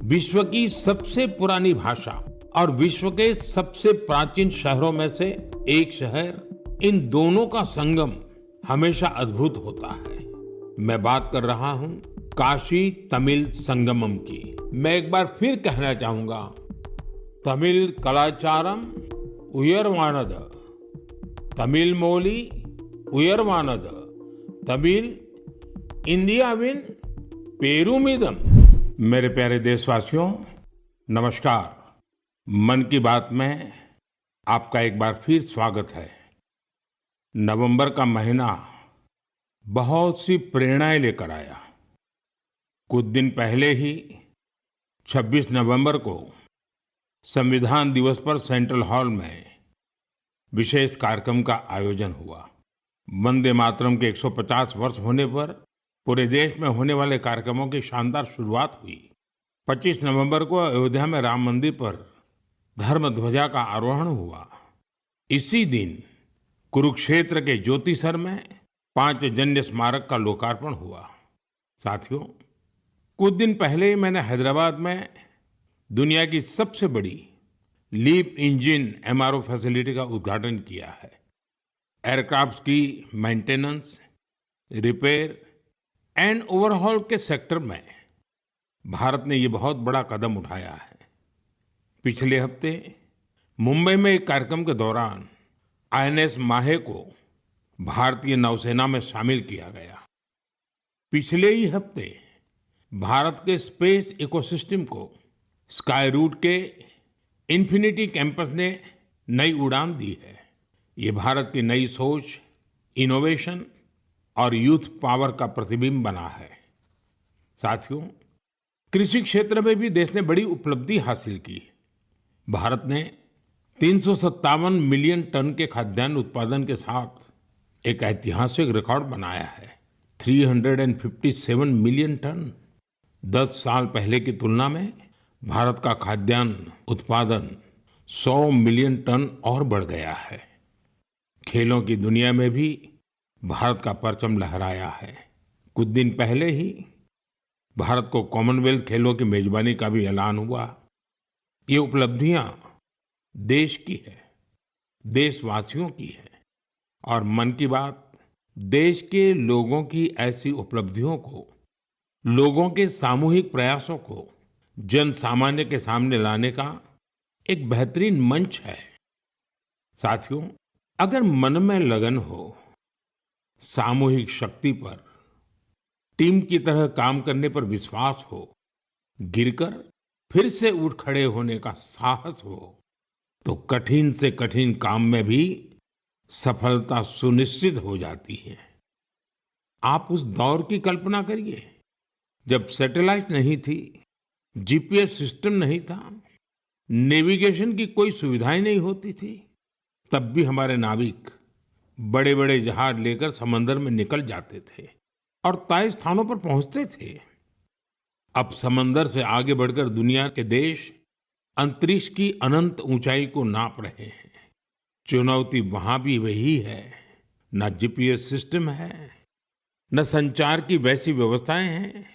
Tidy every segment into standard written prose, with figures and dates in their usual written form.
विश्व की सबसे पुरानी भाषा और विश्व के सबसे प्राचीन शहरों में से एक शहर, इन दोनों का संगम हमेशा अद्भुत होता है। मैं बात कर रहा हूं काशी तमिल संगमम की। मैं एक बार फिर कहना चाहूंगा, तमिल कलाचारम उयर्वाणद, तमिल मोली उयर्वाणद, तमिल इंडियाविन पेरुमिदम। मेरे प्यारे देशवासियों, नमस्कार। मन की बात में आपका एक बार फिर स्वागत है। नवंबर का महीना बहुत सी प्रेरणाएं लेकर आया। कुछ दिन पहले ही 26 नवंबर को संविधान दिवस पर सेंट्रल हॉल में विशेष कार्यक्रम का आयोजन हुआ। वंदे मातरम के 150 वर्ष होने पर पूरे देश में होने वाले कार्यक्रमों की शानदार शुरुआत हुई। 25 नवंबर को अयोध्या में राम मंदिर पर धर्म ध्वजा का आरोहण हुआ। इसी दिन कुरुक्षेत्र के ज्योतिसर में पांचजन्य स्मारक का लोकार्पण हुआ। साथियों, कुछ दिन पहले ही मैंने हैदराबाद में दुनिया की सबसे बड़ी लीप इंजन एमआरओ फैसिलिटी का उद्घाटन किया है। एयरक्राफ्ट की मेंटेनेंस, रिपेयर एंड ओवरहॉल के सेक्टर में भारत ने ये बहुत बड़ा कदम उठाया है। पिछले हफ्ते मुंबई में एक कार्यक्रम के दौरान आईएनएस माहे को भारतीय नौसेना में शामिल किया गया। पिछले ही हफ्ते भारत के स्पेस इकोसिस्टम को स्काई रूट के इंफिनिटी कैंपस ने नई उड़ान दी है। ये भारत की नई सोच, इनोवेशन और यूथ पावर का प्रतिबिंब बना है। साथियों, कृषि क्षेत्र में भी देश ने बड़ी उपलब्धि हासिल की। भारत ने 357 मिलियन टन के खाद्यान्न उत्पादन के साथ एक ऐतिहासिक रिकॉर्ड बनाया है। 357 मिलियन टन। 10 साल पहले की तुलना में भारत का खाद्यान्न उत्पादन 100 मिलियन टन और बढ़ गया है। खेलों की दुनिया में भी भारत का परचम लहराया है। कुछ दिन पहले ही भारत को कॉमनवेल्थ खेलों की मेजबानी का भी ऐलान हुआ। ये उपलब्धियां देश की है, देशवासियों की है। और मन की बात देश के लोगों की ऐसी उपलब्धियों को, लोगों के सामूहिक प्रयासों को जन सामान्य के सामने लाने का एक बेहतरीन मंच है। साथियों, अगर मन में लगन हो, सामूहिक शक्ति पर, टीम की तरह काम करने पर विश्वास हो, गिरकर फिर से उठ खड़े होने का साहस हो, तो कठिन से कठिन काम में भी सफलता सुनिश्चित हो जाती है। आप उस दौर की कल्पना करिए जब सैटेलाइट नहीं थी, जीपीएस सिस्टम नहीं था, नेविगेशन की कोई सुविधाएं नहीं होती थी। तब भी हमारे नाविक बड़े बड़े जहाज लेकर समंदर में निकल जाते थे और तय स्थानों पर पहुंचते थे। अब समंदर से आगे बढ़कर दुनिया के देश अंतरिक्ष की अनंत ऊंचाई को नाप रहे हैं। चुनौती वहां भी वही है। न जीपीएस सिस्टम है, न संचार की वैसी व्यवस्थाएं हैं।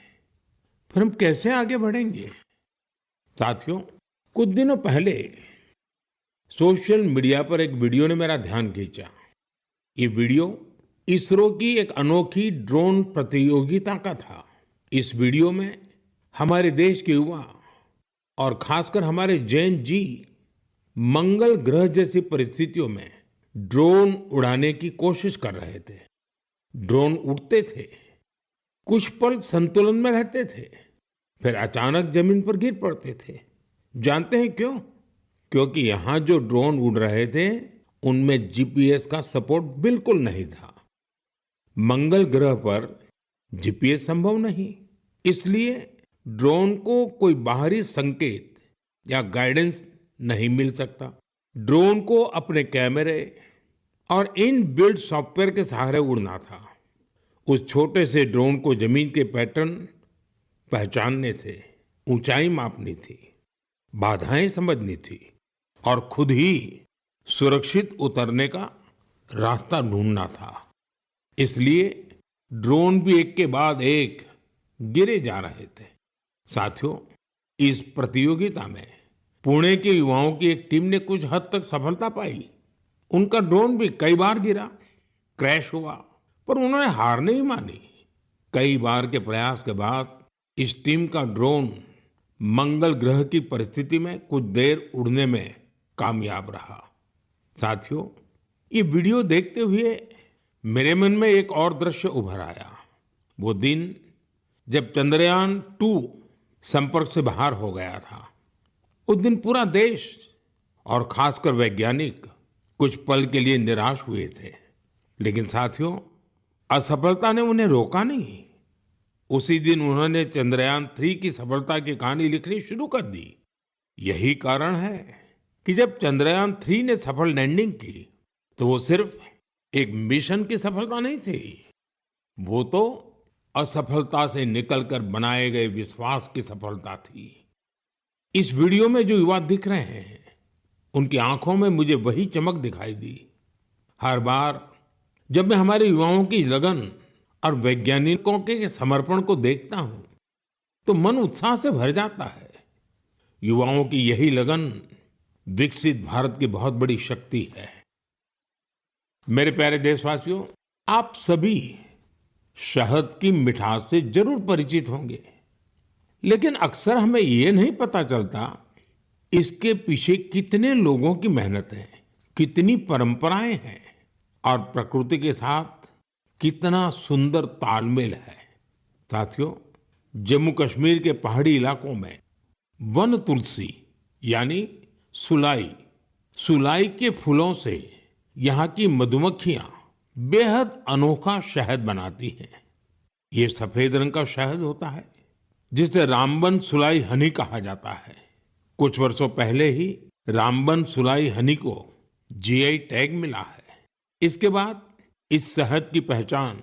फिर हम कैसे आगे बढ़ेंगे? साथियों, कुछ दिनों पहले सोशल मीडिया पर एक वीडियो ने मेरा ध्यान खींचा। ये वीडियो इसरो की एक अनोखी ड्रोन प्रतियोगिता का था। इस वीडियो में हमारे देश के युवा और खासकर हमारे जैन जी मंगल ग्रह जैसी परिस्थितियों में ड्रोन उड़ाने की कोशिश कर रहे थे। ड्रोन उड़ते थे, कुछ पल संतुलन में रहते थे, फिर अचानक जमीन पर गिर पड़ते थे। जानते हैं क्यों? क्योंकि यहाँ जो ड्रोन उड़ रहे थे उनमें जीपीएस का सपोर्ट बिल्कुल नहीं था। मंगल ग्रह पर जीपीएस संभव नहीं, इसलिए ड्रोन को कोई बाहरी संकेत या गाइडेंस नहीं मिल सकता। ड्रोन को अपने कैमरे और इन बिल्ड सॉफ्टवेयर के सहारे उड़ना था। उस छोटे से ड्रोन को जमीन के पैटर्न पहचानने थे, ऊंचाई मापनी थी, बाधाएं समझनी थी और खुद ही सुरक्षित उतरने का रास्ता ढूंढना था। इसलिए ड्रोन भी एक के बाद एक गिरे जा रहे थे। साथियों, इस प्रतियोगिता में पुणे के युवाओं की एक टीम ने कुछ हद तक सफलता पाई। उनका ड्रोन भी कई बार गिरा, क्रैश हुआ, पर उन्होंने हार नहीं मानी। कई बार के प्रयास के बाद इस टीम का ड्रोन मंगल ग्रह की परिस्थिति में कुछ देर उड़ने में कामयाब रहा। साथियों, ये वीडियो देखते हुए मेरे मन में एक और दृश्य उभर आया। वो दिन जब चंद्रयान-2 संपर्क से बाहर हो गया था। उस दिन पूरा देश और खासकर वैज्ञानिक कुछ पल के लिए निराश हुए थे। लेकिन साथियों, असफलता ने उन्हें रोका नहीं। उसी दिन उन्होंने चंद्रयान-3 की सफलता की कहानी लिखनी शुरू कर दी। यही कारण है कि जब चंद्रयान-3 ने सफल लैंडिंग की तो वो सिर्फ एक मिशन की सफलता नहीं थी, वो तो असफलता से निकलकर बनाए गए विश्वास की सफलता थी। इस वीडियो में जो युवा दिख रहे हैं, उनकी आंखों में मुझे वही चमक दिखाई दी। हर बार जब मैं हमारे युवाओं की लगन और वैज्ञानिकों के समर्पण को देखता हूं, तो मन उत्साह से भर जाता है। युवाओं की यही लगन विकसित भारत की बहुत बड़ी शक्ति है। मेरे प्यारे देशवासियों, आप सभी शहद की मिठास से जरूर परिचित होंगे, लेकिन अक्सर हमें ये नहीं पता चलता इसके पीछे कितने लोगों की मेहनत है, कितनी परंपराएं हैं और प्रकृति के साथ कितना सुंदर तालमेल है। साथियों, जम्मू कश्मीर के पहाड़ी इलाकों में वन तुलसी यानी सुलाई के फूलों से यहाँ की मधुमक्खियां बेहद अनोखा शहद बनाती हैं। ये सफेद रंग का शहद होता है जिसे रामबन सुलाई हनी कहा जाता है। कुछ वर्षों पहले ही रामबन सुलाई हनी को जीआई टैग मिला है। इसके बाद इस शहद की पहचान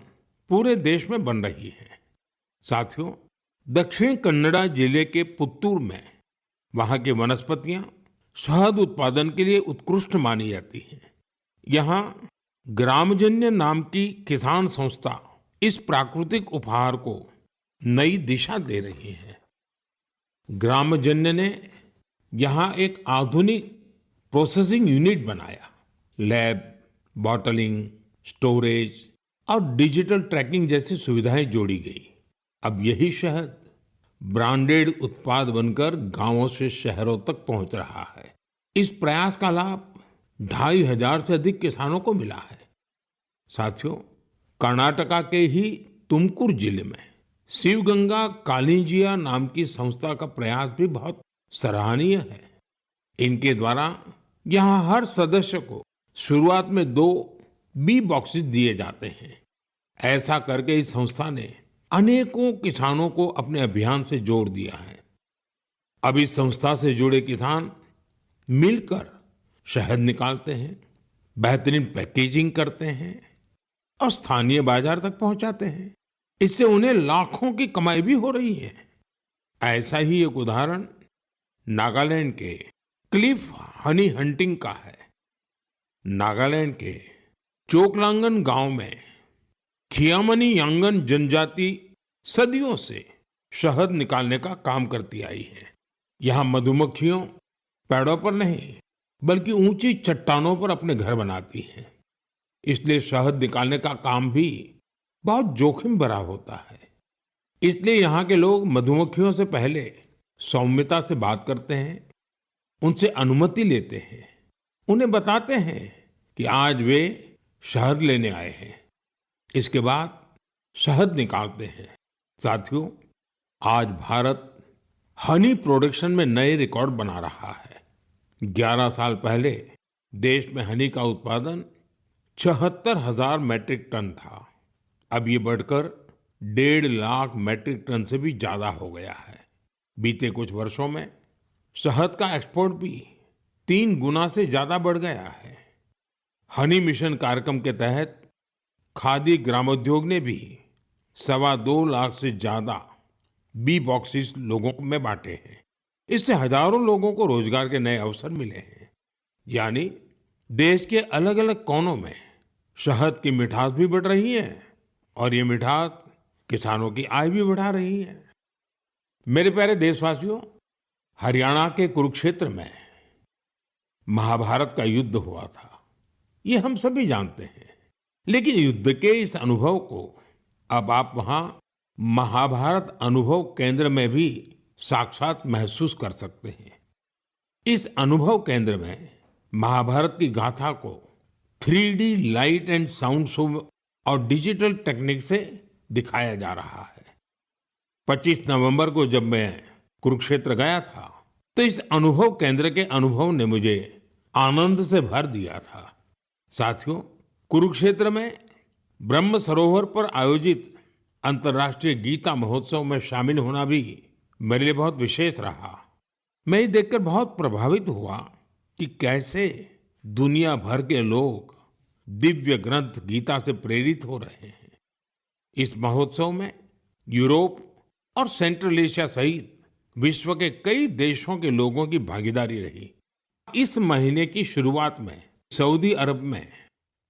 पूरे देश में बन रही है। साथियों, दक्षिण कन्नड़ा जिले के पुत्तूर में वहां की वनस्पतियां शहद उत्पादन के लिए उत्कृष्ट मानी जाती हैं। यहाँ ग्रामजन्य नाम की किसान संस्था इस प्राकृतिक उपहार को नई दिशा दे रही है। ग्रामजन्य ने यहाँ एक आधुनिक प्रोसेसिंग यूनिट बनाया। लैब, बॉटलिंग, स्टोरेज और डिजिटल ट्रैकिंग जैसी सुविधाएं जोड़ी गई। अब यही शहद ब्रांडेड उत्पाद बनकर गांवों से शहरों तक पहुंच रहा है। इस प्रयास का लाभ 2,500 से अधिक किसानों को मिला है। साथियों, कर्नाटका के ही तुमकुर जिले में शिवगंगा कालिंजिया नाम की संस्था का प्रयास भी बहुत सराहनीय है। इनके द्वारा यहाँ हर सदस्य को शुरुआत में 2 बी बॉक्सेस दिए जाते हैं। ऐसा करके इस संस्था ने अनेकों किसानों को अपने अभियान से जोड़ दिया है। अब इस संस्था से जुड़े किसान मिलकर शहद निकालते हैं, बेहतरीन पैकेजिंग करते हैं और स्थानीय बाजार तक पहुंचाते हैं। इससे उन्हें लाखों की कमाई भी हो रही है। ऐसा ही एक उदाहरण नागालैंड के क्लिफ हनी हंटिंग का है। नागालैंड के चोकलांगन गांव में खियामनी यांगन जनजाति सदियों से शहद निकालने का काम करती आई है। यहाँ मधुमक्खियों पेड़ों पर नहीं बल्कि ऊंची चट्टानों पर अपने घर बनाती हैं। इसलिए शहद निकालने का काम भी बहुत जोखिम भरा होता है। इसलिए यहाँ के लोग मधुमक्खियों से पहले सौम्यता से बात करते हैं, उनसे अनुमति लेते हैं, उन्हें बताते हैं कि आज वे शहद लेने आए हैं। इसके बाद शहद निकालते हैं। साथियों, आज भारत हनी प्रोडक्शन में नए रिकॉर्ड बना रहा है। 11 साल पहले देश में हनी का उत्पादन 76,000 मैट्रिक टन था। अब ये बढ़कर 1.5 लाख मैट्रिक टन से भी ज्यादा हो गया है। बीते कुछ वर्षों में शहद का एक्सपोर्ट भी 3 गुना से ज्यादा बढ़ गया है। हनी मिशन कार्यक्रम के तहत खादी ग्रामोद्योग ने भी 2.25 लाख से ज्यादा बी बॉक्सेस लोगों में बांटे हैं। इससे हजारों लोगों को रोजगार के नए अवसर मिले हैं। यानी देश के अलग अलग कोनों में शहद की मिठास भी बढ़ रही है और ये मिठास किसानों की आय भी बढ़ा रही है। मेरे प्यारे देशवासियों, हरियाणा के कुरुक्षेत्र में महाभारत का युद्ध हुआ था, ये हम सभी जानते हैं। लेकिन युद्ध के इस अनुभव को अब आप वहां महाभारत अनुभव केंद्र में भी साक्षात महसूस कर सकते हैं। इस अनुभव केंद्र में महाभारत की गाथा को 3D light and sound show और डिजिटल टेक्निक से दिखाया जा रहा है। 25 नवंबर को जब मैं कुरुक्षेत्र गया था तो इस अनुभव केंद्र के अनुभव ने मुझे आनंद से भर दिया था। साथियों, कुरुक्षेत्र में ब्रह्म सरोवर पर आयोजित अंतर्राष्ट्रीय गीता महोत्सव में शामिल होना भी मेरे लिए बहुत विशेष रहा। मैं ये देखकर बहुत प्रभावित हुआ कि कैसे दुनिया भर के लोग दिव्य ग्रंथ गीता से प्रेरित हो रहे हैं। इस महोत्सव में यूरोप और सेंट्रल एशिया सहित विश्व के कई देशों के लोगों की भागीदारी रही। इस महीने की शुरुआत में सऊदी अरब में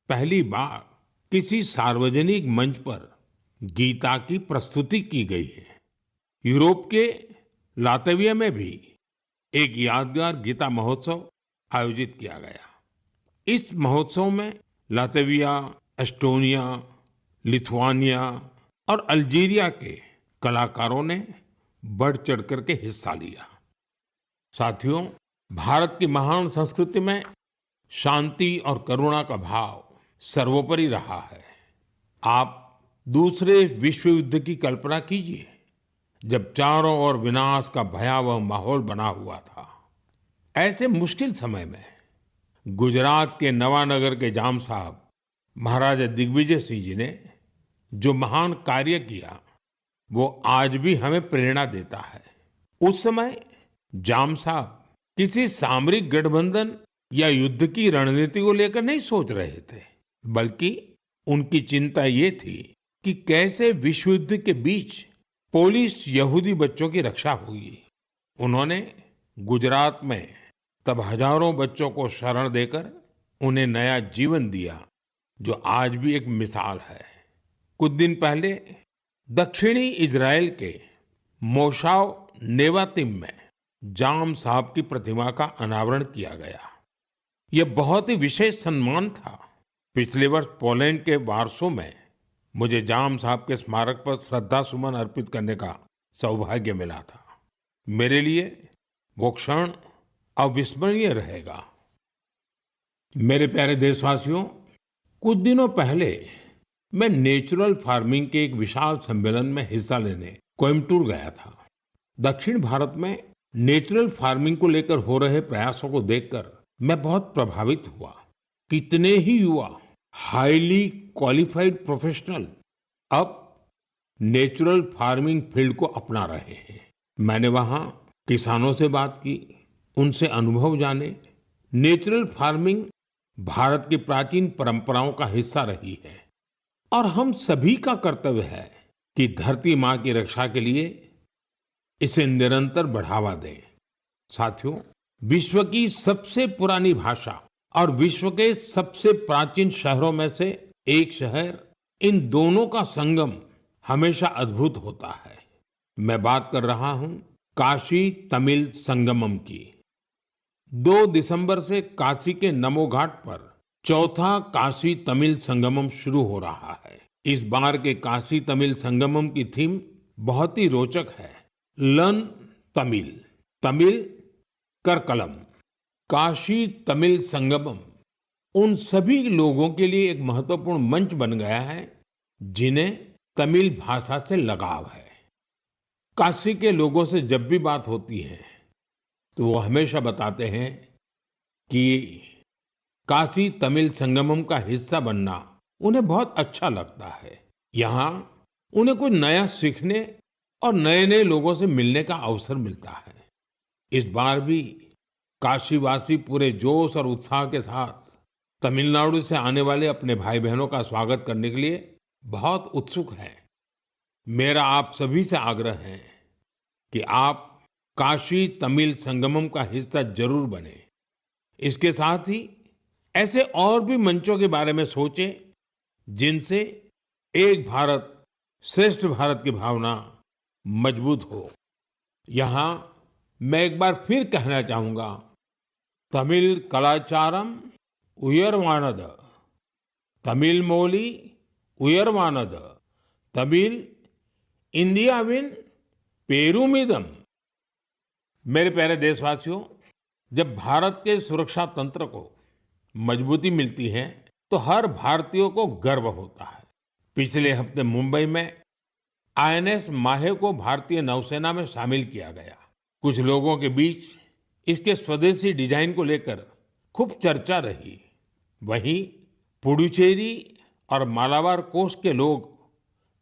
पहली बार किसी सार्वजनिक मंच पर गीता की प्रस्तुति की गई है। यूरोप के लातविया में भी एक यादगार गीता महोत्सव आयोजित किया गया। इस महोत्सव में लातविया, एस्टोनिया, लिथुआनिया और अल्जीरिया के कलाकारों ने बढ़ चढ़ करके हिस्सा लिया। साथियों, भारत की महान संस्कृति में शांति और करुणा का भाव सर्वोपरि रहा है। आप दूसरे विश्व युद्ध की कल्पना कीजिए, जब चारों ओर विनाश का भयावह माहौल बना हुआ था। ऐसे मुश्किल समय में गुजरात के नवानगर के जाम साहब महाराजा दिग्विजय सिंह जी ने जो महान कार्य किया वो आज भी हमें प्रेरणा देता है। उस समय जाम साहब किसी सामरिक गठबंधन या युद्ध की रणनीति को लेकर नहीं सोच रहे थे, बल्कि उनकी चिंता ये थी कि कैसे विश्व युद्ध के बीच पोलिश यहूदी बच्चों की रक्षा होगी। उन्होंने गुजरात में तब हजारों बच्चों को शरण देकर उन्हें नया जीवन दिया, जो आज भी एक मिसाल है। कुछ दिन पहले दक्षिणी इजराइल के मोशाव नेवातिम में जाम साहब की प्रतिमा का अनावरण किया गया। यह बहुत ही विशेष सम्मान था। पिछले वर्ष पोलैंड के वार्सो में मुझे जाम साहब के स्मारक पर श्रद्धा सुमन अर्पित करने का सौभाग्य मिला था। मेरे लिए वो क्षण अविस्मरणीय रहेगा। मेरे प्यारे देशवासियों, कुछ दिनों पहले मैं नेचुरल फार्मिंग के एक विशाल सम्मेलन में हिस्सा लेने कोयम्बटूर गया था। दक्षिण भारत में नेचुरल फार्मिंग को लेकर हो रहे प्रयासों को देखकर मैं बहुत प्रभावित हुआ। कितने ही युवा हाईली क्वालिफाइड प्रोफेशनल अब नेचुरल फार्मिंग फील्ड को अपना रहे हैं। मैंने वहां किसानों से बात की, उनसे अनुभव जाने। नेचुरल फार्मिंग भारत की प्राचीन परंपराओं का हिस्सा रही है और हम सभी का कर्तव्य है कि धरती माँ की रक्षा के लिए इसे निरंतर बढ़ावा दें। साथियों, विश्व की सबसे पुरानी भाषा और विश्व के सबसे प्राचीन शहरों में से एक शहर, इन दोनों का संगम हमेशा अद्भुत होता है। मैं बात कर रहा हूं काशी तमिल संगमम की। 2 दिसंबर से काशी के नमो घाट पर चौथा काशी तमिल संगमम शुरू हो रहा है। इस बार के काशी तमिल संगमम की थीम बहुत ही रोचक है। लर्न तमिल, तमिल कर कलम। काशी तमिल संगमम उन सभी लोगों के लिए एक महत्वपूर्ण मंच बन गया है जिन्हें तमिल भाषा से लगाव है। काशी के लोगों से जब भी बात होती है तो वो हमेशा बताते हैं कि काशी तमिल संगमम का हिस्सा बनना उन्हें बहुत अच्छा लगता है। यहाँ उन्हें कुछ नया सीखने और नए नए लोगों से मिलने का अवसर मिलता है। इस बार भी काशीवासी पूरे जोश और उत्साह के साथ तमिलनाडु से आने वाले अपने भाई बहनों का स्वागत करने के लिए बहुत उत्सुक हैं। मेरा आप सभी से आग्रह है कि आप काशी तमिल संगमम का हिस्सा जरूर बने। इसके साथ ही ऐसे और भी मंचों के बारे में सोचें जिनसे एक भारत श्रेष्ठ भारत की भावना मजबूत हो। यहाँ मैं एक बार फिर कहना चाहूंगा, तमिल कलाचारम उयर्वाणद, तमिल मोली उयर्वाणद, तमिल इंडियाविन पेरुमिदम। मेरे प्यारे देशवासियों, जब भारत के सुरक्षा तंत्र को मजबूती मिलती है तो हर भारतीय को गर्व होता है। पिछले हफ्ते मुंबई में आईएनएस माहे को भारतीय नौसेना में शामिल किया गया। कुछ लोगों के बीच इसके स्वदेशी डिजाइन को लेकर खूब चर्चा रही। वहीं पुडुचेरी और मालाबार कोस्ट के लोग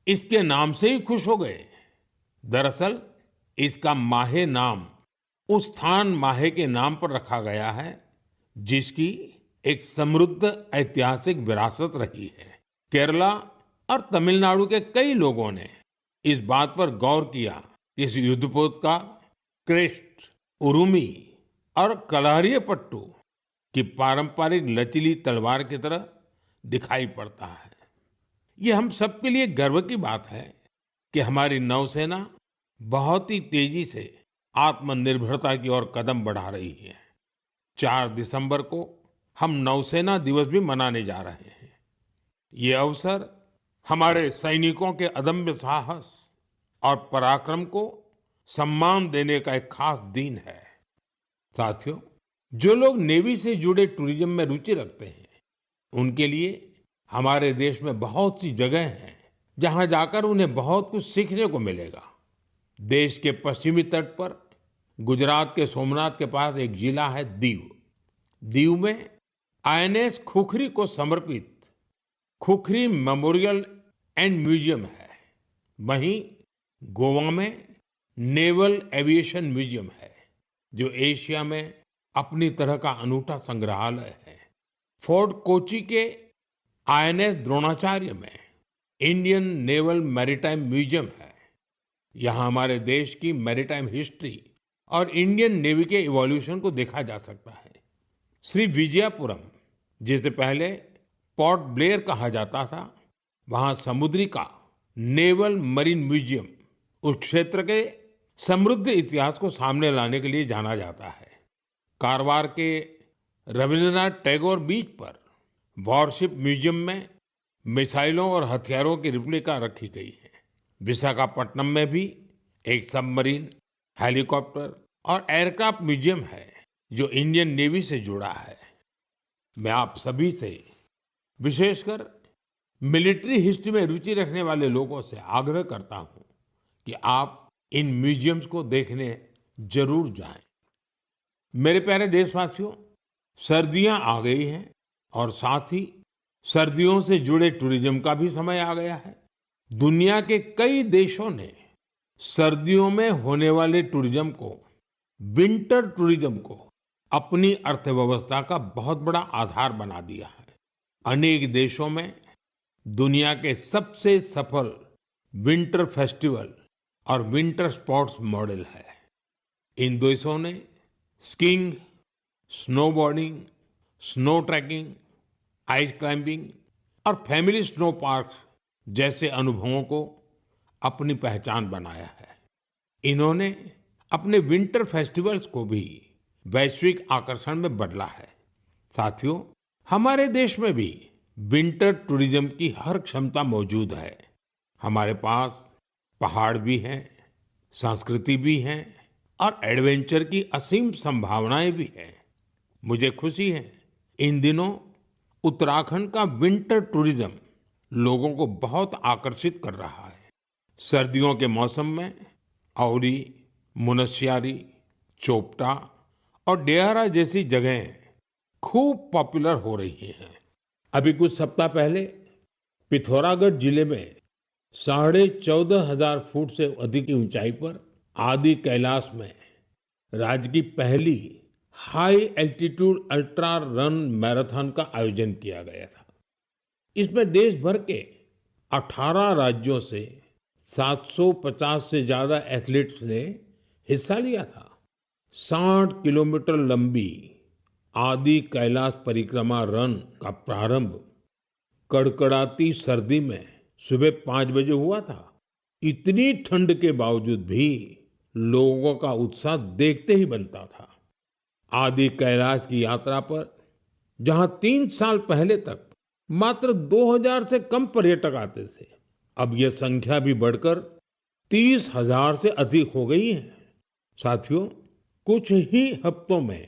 इसके नाम से ही खुश हो गए। दरअसल इसका माहे नाम उस स्थान माहे के नाम पर रखा गया है जिसकी एक समृद्ध ऐतिहासिक विरासत रही है। केरला और तमिलनाडु के कई लोगों ने इस बात पर गौर किया कि इस युद्धपोत का क्रेस्ट, उरुमी और कलारियपट्टू की पारंपरिक लचीली तलवार की तरह दिखाई पड़ता है। ये हम सबके लिए गर्व की बात है कि हमारी नौसेना बहुत ही तेजी से आत्मनिर्भरता की ओर कदम बढ़ा रही है। 4 दिसंबर को हम नौसेना दिवस भी मनाने जा रहे हैं। ये अवसर हमारे सैनिकों के अदम्य साहस और पराक्रम को सम्मान देने का एक खास दिन है। साथियों, जो लोग नेवी से जुड़े टूरिज्म में रुचि रखते हैं, उनके लिए हमारे देश में बहुत सी जगह हैं जहां जाकर उन्हें बहुत कुछ सीखने को मिलेगा। देश के पश्चिमी तट पर गुजरात के सोमनाथ के पास एक जिला है दीव। दीव में आईएनएस खुखरी को समर्पित खुखरी मेमोरियल एंड म्यूजियम है। वहीं गोवा में नेवल एविएशन म्यूजियम है, जो एशिया में अपनी तरह का अनूठा संग्रहालय है। फोर्ट कोची के आईएनएस द्रोणाचार्य में इंडियन नेवल मैरीटाइम म्यूजियम है। यहाँ हमारे देश की मैरीटाइम हिस्ट्री और इंडियन नेवी के इवोल्यूशन को देखा जा सकता है। श्री विजयपुरम, जिसे पहले पोर्ट ब्लेयर कहा जाता था, वहाँ समुद्री का नेवल मरीन म्यूजियम उस क्षेत्र के समृद्ध इतिहास को सामने लाने के लिए जाना जाता है। कारवार के रविंद्रनाथ टैगोर बीच पर वॉरशिप म्यूजियम में मिसाइलों और हथियारों की रिप्लिका रखी गई है। विशाखापट्टनम में भी एक सबमरीन, हेलीकॉप्टर और एयरक्राफ्ट म्यूजियम है जो इंडियन नेवी से जुड़ा है। मैं आप सभी से, विशेषकर मिलिट्री हिस्ट्री में रुचि रखने वाले लोगों से आग्रह करता हूं कि आप इन म्यूजियम्स को देखने जरूर जाएं। मेरे प्यारे देशवासियों, सर्दियां आ गई हैं और साथ ही सर्दियों से जुड़े टूरिज्म का भी समय आ गया है। दुनिया के कई देशों ने सर्दियों में होने वाले टूरिज्म को, विंटर टूरिज्म को अपनी अर्थव्यवस्था का बहुत बड़ा आधार बना दिया है। अनेक देशों में दुनिया के सबसे सफल विंटर फेस्टिवल और विंटर स्पोर्ट्स मॉडल है। इन देशों ने skiing, snowboarding, snow trekking, ice climbing और फैमिली स्नो पार्क्स जैसे अनुभवों को अपनी पहचान बनाया है। इन्होंने अपने विंटर फेस्टिवल्स को भी वैश्विक आकर्षण में बदला है। साथियों, हमारे देश में भी विंटर टूरिज्म की हर क्षमता मौजूद है। हमारे पास पहाड़ भी हैं, संस्कृति भी है और एडवेंचर की असीम संभावनाएं भी हैं। मुझे खुशी है, इन दिनों उत्तराखंड का विंटर टूरिज्म लोगों को बहुत आकर्षित कर रहा है। सर्दियों के मौसम में औली, मुनस्यारी, चोपटा और डेहरा जैसी जगहें खूब पॉपुलर हो रही हैं। अभी कुछ सप्ताह पहले पिथौरागढ़ जिले में 14,500 फुट से अधिक की ऊंचाई पर आदि कैलाश में राज्य की पहली high altitude ultra run marathon का आयोजन किया गया था। इसमें देश भर के 18 राज्यों से 750 से ज्यादा एथलीट्स ने हिस्सा लिया था। 60 किलोमीटर लंबी आदि कैलाश परिक्रमा रन का प्रारंभ कड़कड़ाती सर्दी में सुबह 5 बजे हुआ था। इतनी ठंड के बावजूद भी लोगों का उत्साह देखते ही बनता था। आदि कैलाश की यात्रा पर जहां 3 साल पहले तक मात्र 2000 से कम पर्यटक आते थे, अब यह संख्या भी बढ़कर 30,000 से अधिक हो गई है। साथियों, कुछ ही हफ्तों में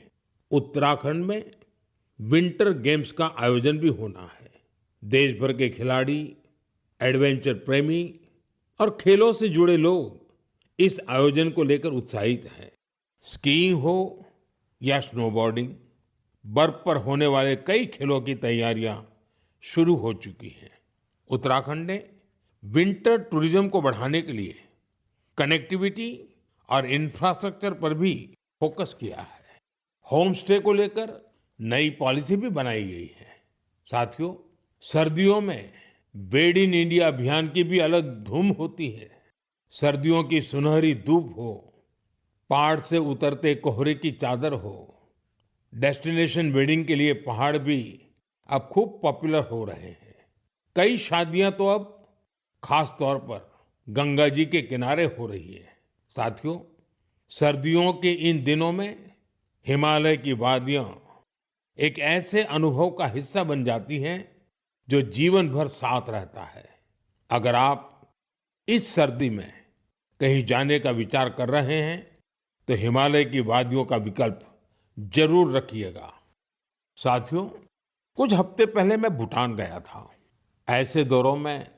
उत्तराखंड में विंटर गेम्स का आयोजन भी होना है। देश भर के खिलाड़ी, एडवेंचर प्रेमी और खेलों से जुड़े लोग इस आयोजन को लेकर उत्साहित हैं। स्कीइंग हो या स्नोबोर्डिंग, बर्फ पर होने वाले कई खेलों की तैयारियां शुरू हो चुकी हैं। उत्तराखंड ने विंटर टूरिज्म को बढ़ाने के लिए कनेक्टिविटी और इंफ्रास्ट्रक्चर पर भी फोकस किया है। होम स्टे को लेकर नई पॉलिसी भी बनाई गई है। साथियों, सर्दियों में बेड इन इंडिया अभियान की भी अलग धूम होती है। सर्दियों की सुनहरी धूप हो, पहाड़ से उतरते कोहरे की चादर हो, डेस्टिनेशन वेडिंग के लिए पहाड़ भी अब खूब पॉपुलर हो रहे हैं। कई शादियां तो अब खास तौर पर गंगा जी के किनारे हो रही है। साथियों, सर्दियों के इन दिनों में हिमालय की वादियां एक ऐसे अनुभव का हिस्सा बन जाती हैं जो जीवन भर साथ रहता है। अगर आप इस सर्दी में कहीं जाने का विचार कर रहे हैं तो हिमालय की वादियों का विकल्प जरूर रखिएगा। साथियों, कुछ हफ्ते पहले मैं भूटान गया था। ऐसे दौरों में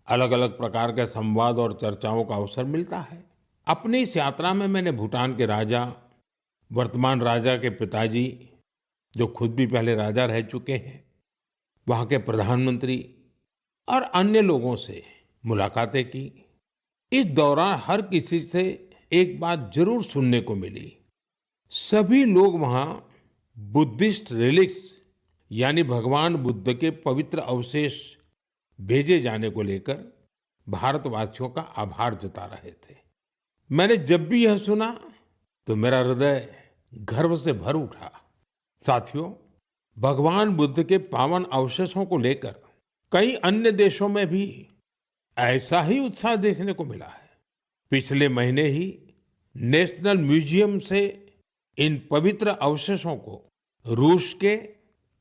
अलग अलग प्रकार के संवाद और चर्चाओं का अवसर मिलता है। अपनी इस यात्रा में मैंने भूटान के राजा, वर्तमान राजा के पिताजी, जो खुद भी पहले राजा रह चुके हैं, वहाँ के प्रधानमंत्री और अन्य लोगों से मुलाकातें की। इस दौरान हर किसी से एक बात जरूर सुनने को मिली। सभी लोग वहाँ बुद्धिस्ट रिलिक्स यानी भगवान बुद्ध के पवित्र अवशेष भेजे जाने को लेकर भारतवासियों का आभार जता रहे थे। मैंने जब भी यह सुना तो मेरा हृदय गर्व से भर उठा। साथियों, भगवान बुद्ध के पावन अवशेषों को लेकर कई अन्य देशों में भी ऐसा ही उत्साह देखने को मिला है। पिछले महीने ही नेशनल म्यूजियम से इन पवित्र अवशेषों को रूस के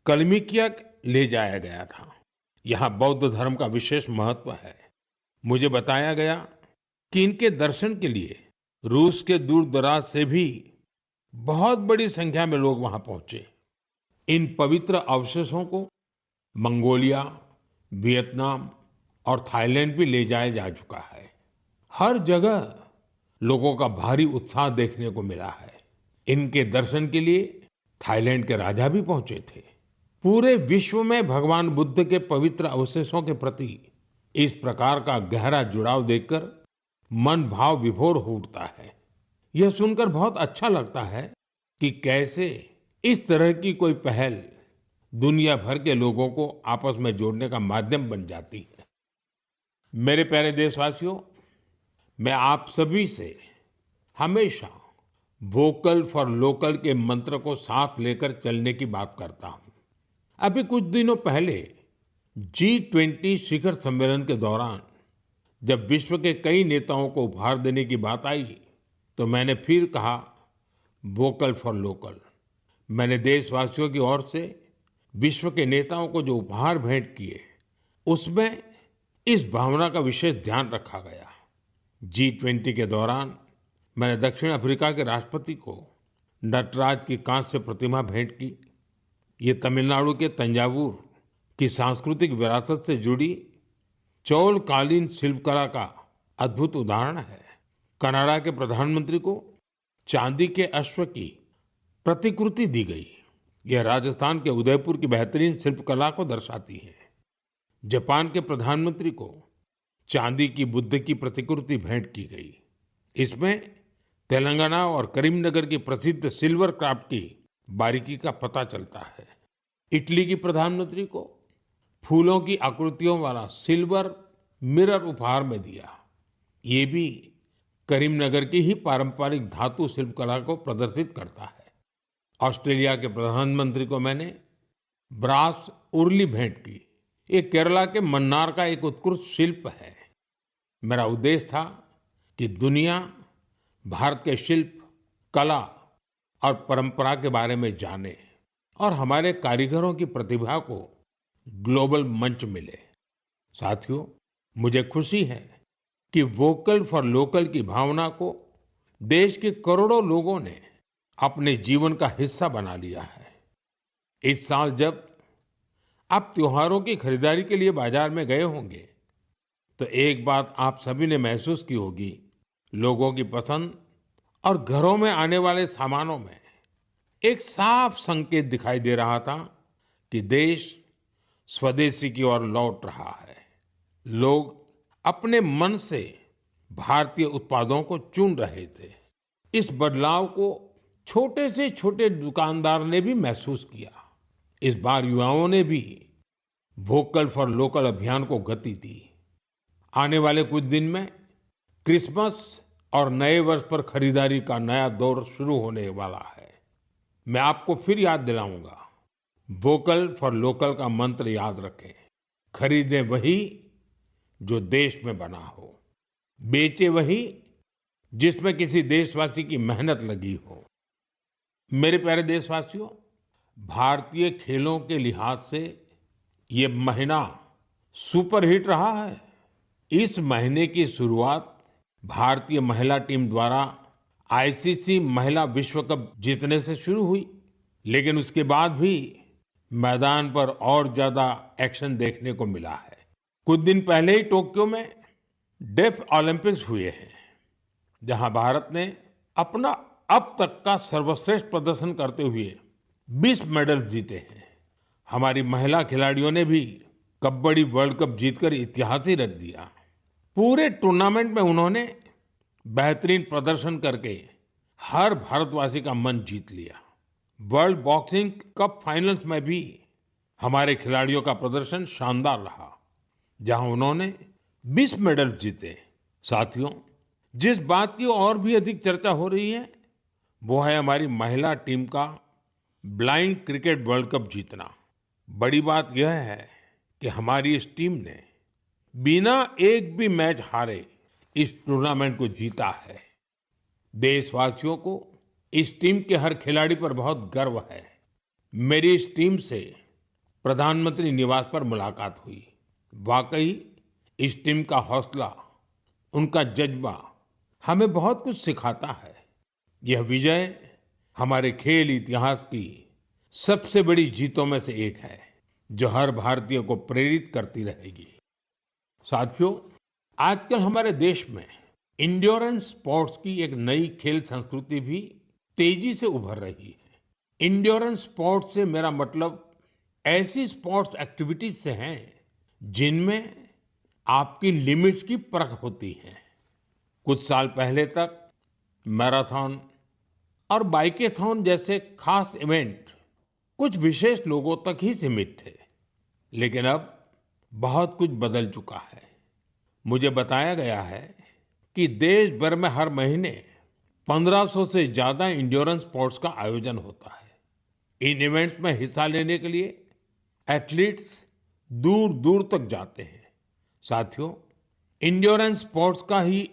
कलमिकिया ले जाया गया था। यहाँ बौद्ध धर्म का विशेष महत्व है। मुझे बताया गया कि इनके दर्शन के लिए रूस के दूर दराज से भी बहुत बड़ी संख्या में लोग वहां पहुंचे। इन पवित्र अवशेषों को मंगोलिया, वियतनाम और थाईलैंड भी ले जाया जा चुका है। हर जगह लोगों का भारी उत्साह देखने को मिला है। इनके दर्शन के लिए थाईलैंड के राजा भी पहुंचे थे। पूरे विश्व में भगवान बुद्ध के पवित्र अवशेषों के प्रति इस प्रकार का गहरा जुड़ाव देखकर मन भाव विभोर हो उठता है। यह सुनकर बहुत अच्छा लगता है कि कैसे इस तरह की कोई पहल दुनिया भर के लोगों को आपस में जोड़ने का माध्यम बन जाती है। मेरे प्यारे देशवासियों, मैं आप सभी से हमेशा वोकल फॉर लोकल के मंत्र को साथ लेकर चलने की बात करता हूं। अभी कुछ दिनों पहले G20 शिखर सम्मेलन के दौरान जब विश्व के कई नेताओं को उपहार देने की बात आई तो मैंने फिर कहा वोकल फॉर लोकल। मैंने देशवासियों की ओर से विश्व के नेताओं को जो उपहार भेंट किए उसमें इस भावना का विशेष ध्यान रखा गया। G20 के दौरान मैंने दक्षिण अफ्रीका के राष्ट्रपति को नटराज की कांस्य प्रतिमा भेंट की। ये तमिलनाडु के तंजावुर की सांस्कृतिक विरासत से जुड़ी चौलकालीन शिल्पकला का अद्भुत उदाहरण है। कनाडा के प्रधानमंत्री को चांदी के अश्व की प्रतिकृति दी गई। यह राजस्थान के उदयपुर की बेहतरीन शिल्पकला को दर्शाती है। जापान के प्रधानमंत्री को चांदी की बुद्ध की प्रतिकृति भेंट की गई। इसमें तेलंगाना और करीमनगर की प्रसिद्ध सिल्वर क्राफ्ट की बारीकी का पता चलता है। इटली की प्रधानमंत्री को फूलों की आकृतियों वाला सिल्वर मिरर उपहार में दिया। ये भी करीमनगर की ही पारंपरिक धातु शिल्पकला को प्रदर्शित करता है। ऑस्ट्रेलिया के प्रधानमंत्री को मैंने ब्रास उर्ली भेंट की। ये केरला के मन्नार का एक उत्कृष्ट शिल्प है। मेरा उद्देश्य था कि दुनिया भारत के शिल्प, कला और परंपरा के बारे में जाने और हमारे कारीगरों की प्रतिभा को ग्लोबल मंच मिले। साथियों, मुझे खुशी है कि वोकल फॉर लोकल की भावना को देश के करोड़ों लोगों ने अपने जीवन का हिस्सा बना लिया है। इस साल जब आप त्योहारों की खरीदारी के लिए बाजार में गए होंगे, तो एक बात आप सभी ने महसूस की होगी, लोगों की पसंद और घरों में आने वाले सामानों में एक साफ संकेत दिखाई दे रहा था कि देश स्वदेशी की ओर लौट रहा है। लोग अपने मन से भारतीय उत्पादों को चुन रहे थे। इस बदलाव को छोटे से छोटे दुकानदार ने भी महसूस किया। इस बार युवाओं ने भी वोकल फॉर लोकल अभियान को गति दी। आने वाले कुछ दिन में क्रिसमस और नए वर्ष पर खरीदारी का नया दौर शुरू होने वाला है। मैं आपको फिर याद दिलाऊंगा, वोकल फॉर लोकल का मंत्र याद रखें। खरीदें वही जो देश में बना हो, बेचे वही जिसमें किसी देशवासी की मेहनत लगी हो। मेरे प्यारे देशवासियों, भारतीय खेलों के लिहाज से ये महीना सुपरहिट रहा है। इस महीने की शुरुआत भारतीय महिला टीम द्वारा आईसीसी महिला विश्व कप जीतने से शुरू हुई, लेकिन उसके बाद भी मैदान पर और ज्यादा एक्शन देखने को मिला है। कुछ दिन पहले ही टोक्यो में डेफ ओलंपिक्स हुए हैं, जहां भारत ने अपना अब तक का सर्वश्रेष्ठ प्रदर्शन करते हुए 20 मेडल जीते हैं। हमारी महिला खिलाड़ियों ने भी कबड्डी वर्ल्ड कप जीतकर इतिहास ही रच दिया। पूरे टूर्नामेंट में उन्होंने बेहतरीन प्रदर्शन करके हर भारतवासी का मन जीत लिया। वर्ल्ड बॉक्सिंग कप फाइनल्स में भी हमारे खिलाड़ियों का प्रदर्शन शानदार रहा, जहां उन्होंने 20 मेडल जीते। साथियों, जिस बात की और भी अधिक चर्चा हो रही है, वो है हमारी महिला टीम का ब्लाइंड क्रिकेट वर्ल्ड कप जीतना। बड़ी बात यह है कि हमारी इस टीम ने बिना एक भी मैच हारे इस टूर्नामेंट को जीता है। देशवासियों को इस टीम के हर खिलाड़ी पर बहुत गर्व है। मेरी इस टीम से प्रधानमंत्री निवास पर मुलाकात हुई। वाकई इस टीम का हौसला, उनका जज्बा हमें बहुत कुछ सिखाता है। यह विजय हमारे खेल इतिहास की सबसे बड़ी जीतों में से एक है, जो हर भारतीय को प्रेरित करती रहेगी। साथियों, आजकल हमारे देश में इंड्योरेंस स्पोर्ट्स की एक नई खेल संस्कृति भी तेजी से उभर रही है। इंड्योरेंस स्पोर्ट्स से मेरा मतलब ऐसी स्पोर्ट्स एक्टिविटीज से है जिनमें आपकी लिमिट्स की परख होती है। कुछ साल पहले तक मैराथन और बाइकेथॉन जैसे खास इवेंट कुछ विशेष लोगों तक ही सीमित थे, लेकिन अब बहुत कुछ बदल चुका है। मुझे बताया गया है कि देश भर में हर महीने 1500 से ज्यादा इंड्योरेंस स्पोर्ट्स का आयोजन होता है। इन इवेंट्स में हिस्सा लेने के लिए एथलीट्स दूर दूर तक जाते हैं। साथियों, इंड्योरेंस स्पोर्ट्स का ही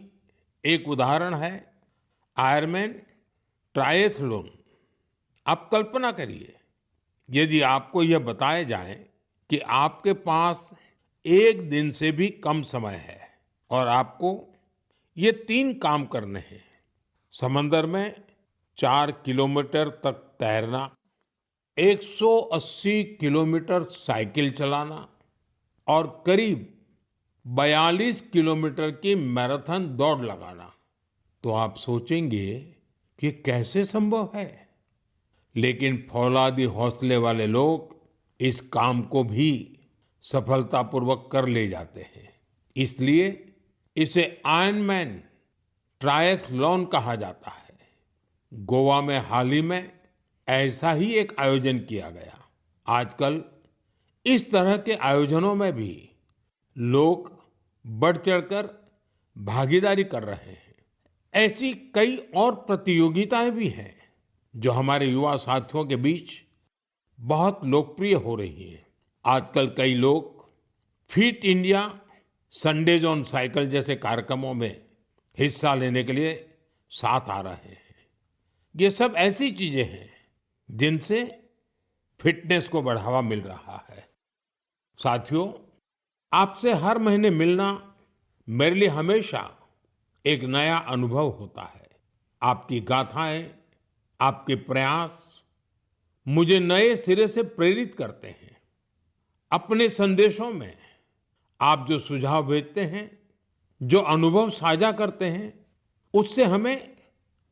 एक उदाहरण है आयरमैन ट्रायथलॉन। आप कल्पना करिए, यदि आपको यह बताया जाए कि आपके पास एक दिन से भी कम समय है और आपको ये 3 काम करने हैं: समंदर में 4 किलोमीटर तक तैरना, 180 किलोमीटर साइकिल चलाना और करीब 42 किलोमीटर की मैराथन दौड़ लगाना, तो आप सोचेंगे कि कैसे संभव है। लेकिन फौलादी हौसले वाले लोग इस काम को भी सफलतापूर्वक कर ले जाते हैं। इसलिए इसे आयरनमैन ट्रायथलॉन कहा जाता है। गोवा में हाल ही में ऐसा ही एक आयोजन किया गया। आजकल इस तरह के आयोजनों में भी लोग बढ़ चढ़कर भागीदारी कर रहे हैं। ऐसी कई और प्रतियोगिताएं भी हैं जो हमारे युवा साथियों के बीच बहुत लोकप्रिय हो रही हैं। आजकल कई लोग fit India, Sundays on cycle जैसे कार्यक्रमों में हिस्सा लेने के लिए साथ आ रहे हैं। ये सब ऐसी चीजें हैं जिनसे फिटनेस को बढ़ावा मिल रहा है। साथियों, आपसे हर महीने मिलना मेरे लिए हमेशा एक नया अनुभव होता है। आपकी गाथाएं, आपके प्रयास मुझे नए सिरे से प्रेरित करते हैं। अपने संदेशों में आप जो सुझाव भेजते हैं, जो अनुभव साझा करते हैं, उससे हमें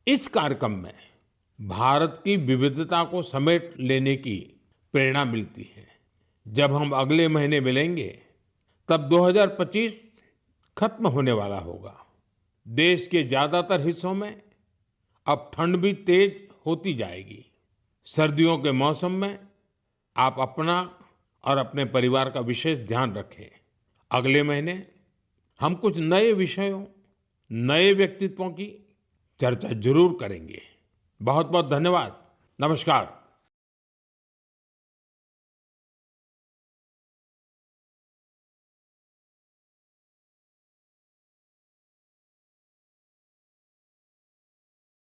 इस कार्यक्रम में भारत की विविधता को समेट लेने की प्रेरणा मिलती है। जब हम अगले महीने मिलेंगे, तब 2025 खत्म होने वाला होगा। देश के ज्यादातर हिस्सों में अब ठंड भी तेज होती जाएगी। सर्दियों के मौसम में आप अपना और अपने परिवार का विशेष ध्यान रखें। अगले महीने हम कुछ नए विषयों, नए व्यक्तित्वों की चर्चा जरूर करेंगे। बहुत बहुत धन्यवाद। नमस्कार।